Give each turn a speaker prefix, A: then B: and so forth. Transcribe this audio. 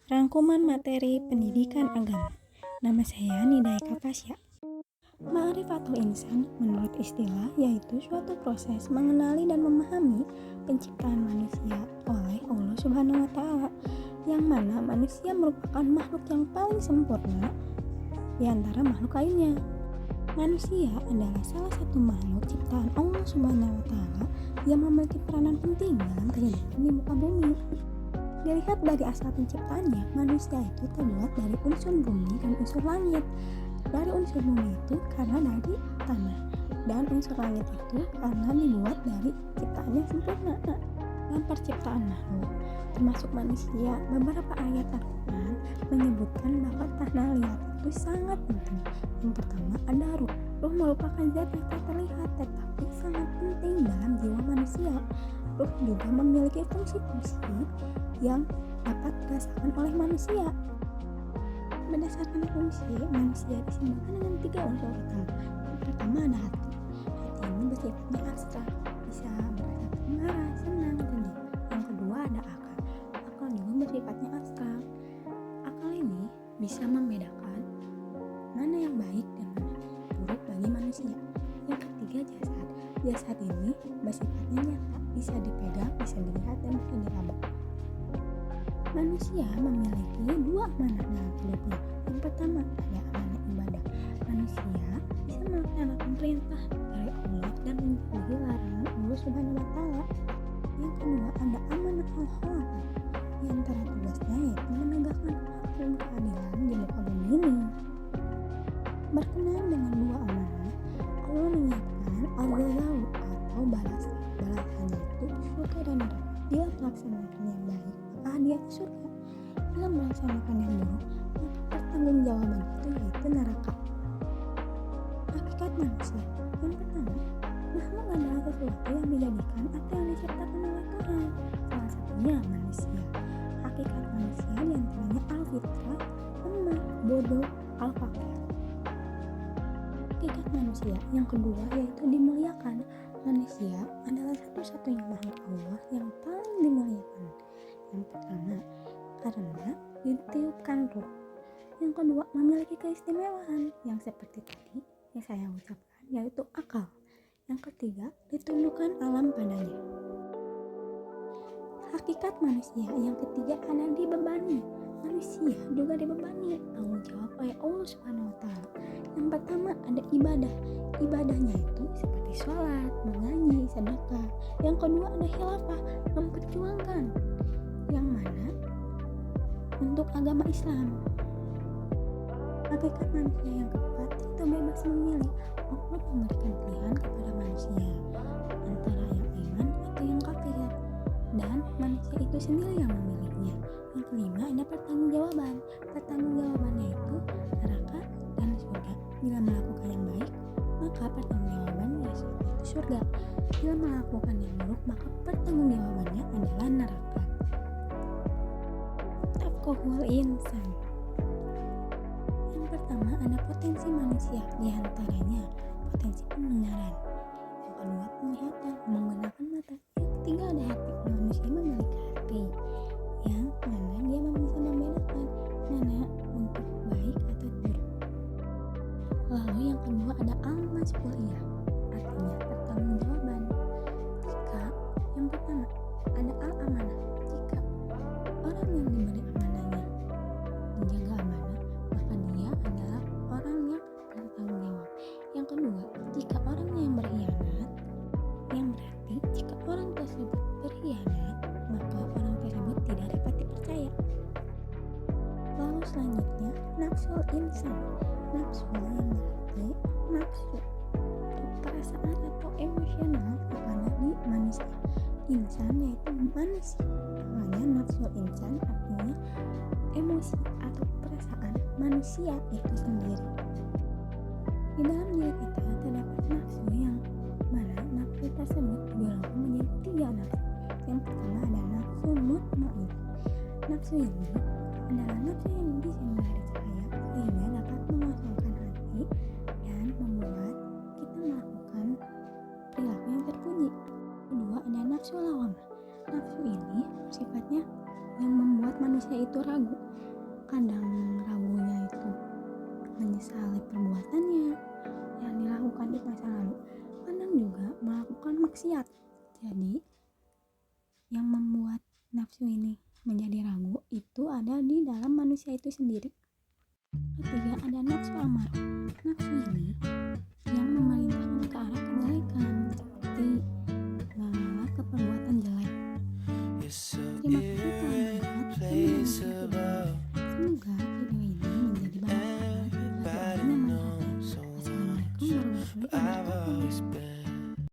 A: Rangkuman materi pendidikan agama. Nama saya Nidaya Pasya. Ma'rifatul insan menurut istilah yaitu suatu proses mengenali dan memahami penciptaan manusia oleh Allah Subhanahu wa taala, yang mana manusia merupakan makhluk yang paling sempurna di antara makhluk lainnya. Manusia adalah salah satu makhluk ciptaan Allah Subhanahu wa taala yang memiliki peranan penting dalam kehidupan di muka bumi. Dilihat dari asal penciptaannya, manusia itu terbuat dari unsur bumi dan unsur langit. Dari unsur bumi itu karena dari tanah, dan unsur langit itu karena dibuat dari ciptaan yang sempurna. Dalam perciptaan makhluk, termasuk manusia, beberapa ayat Al-Quran menyebutkan bahwa tanah liat itu sangat penting. Yang pertama ada ruh. Ruh merupakan zat yang tak terlihat tetapi sangat penting dalam jiwa manusia. Ruh juga memiliki fungsi-fungsi yang dapat dirasakan oleh manusia. Berdasarkan fungsi, manusia disimpulkan dengan 3 unsur utama. Yang pertama ada hati. Hati ini bersifatnya abstrak, bisa merasakan marah, senang, sedih. Yang kedua ada akal. Akal juga bersifatnya abstrak. Akal ini bisa membedakan mana yang baik dan mana buruk bagi manusia. Yang ketiga jasad. Jasad ini bersifatnya nyata, bisa dipegang, bisa dilihat, dan bisa diraba. Manusia memiliki 2 amanah dalam hidupnya. Yang pertama ada amanah ibadah. Manusia bisa melaksanakan perintah dari Allah dan menjauhi larangan Allah Subhanahu wa taala. Yang kedua ada amanah al-khalaq. Di antara tugasnya yaitu menegakkan hukum keadilan di muka bumi ini. Berkenaan dengan 2 amanah, Allah menyiapkan al-jazaa atau balasannya itu surga dan neraka. Dia melaksanakan yang baik, maka dia ke surga. Bila melaksanakan yang buruk, maka pertanggungjawaban itu yaitu neraka. Hakikat manusia. Yang pertama, makhluk adalah sesuatu yang dijadikan atau yang diciptakan oleh Tuhan. Salah satunya manusia. Hakikat manusia diantaranya al-fitrah, lemah, bodoh, al-fakir. Hakikat manusia yang kedua yaitu dimuliakan. Manusia adalah satu-satunya makhluk Allah yang paling dimuliakan. Yang pertama, karena ditiupkan ruh. Yang kedua, memiliki keistimewaan yang seperti tadi yang saya ucapkan, yaitu akal. Yang ketiga, ditundukkan alam padanya. Hakikat manusia yang ketiga ada dibebani. Manusia juga dibebani tanggung jawab oleh Allah Subhanahu wa taala. Yang pertama ada ibadah. Ibadahnya itu seperti sholat, mengaji, sedekah. Yang kedua ada khilafah, memperjuangkan yang mana untuk agama Islam. Hakikat manusia yang keempat itu bebas memilih. Allah memberikan pilihan kepada manusia antara yang iman atau yang kafir, dan manusia itu sendiri yang memilihnya. Yang kelima ada pertanggungjawaban. Pertanggungjawabannya itu neraka dan surga. Bila melakukan yang baik, maka pertanggungjawabannya yaitu surga. Bila melakukan yang buruk, maka pertanggungjawabannya adalah neraka. Tafkohul insan. Yang pertama ada potensi manusia, diantaranya potensi pendengaran. Yang kedua penglihatan, menggunakan mata. Yang ketiga ada hati. Manusia memiliki hati yang mana dia bisa membedakan mana untuk baik atau buruk. Lalu yang kedua ada al-mas'uliyah, artinya pertanggungjawaban. Jika yang pertama ada al-amanah, jika orang yang diberi amanahnya menjaga amanah, maka dia adalah orang yang bertanggung jawab. Yang kedua, jika orangnya yang berkhianat, yang berarti jika orang tersebut berkhianat, maka orang tersebut tidak dapat dipercaya. Lalu selanjutnya nafsul insan. Nafsu yang berarti nafsu, perasaan atau emosional kepada di manusia. Insan yaitu manusia, makanya nafsu insan artinya emosi atau perasaan manusia itu sendiri. Di dalam diri kita terdapat nafsu yang mana nafsu tersebut digolongkan menjadi 3 nafsu. Yang pertama ada nafsu mutmainnah. Nafsu ini adalah nafsu yang bisa menarik cahaya sehingga dapat mengosongkan hati dan membuat kita melakukan perilaku yang terpuji. Kedua ada nafsu lawamah. Nafsu ini sifatnya yang membuat manusia itu ragu. Kadang ragunya itu menyesali perbuatannya yang dilakukan di masa lalu, kadang juga melakukan maksiat. Jadi yang membuat nafsu ini menjadi ragu itu ada di dalam manusia itu sendiri. Ketiga, ada nafsu amarah.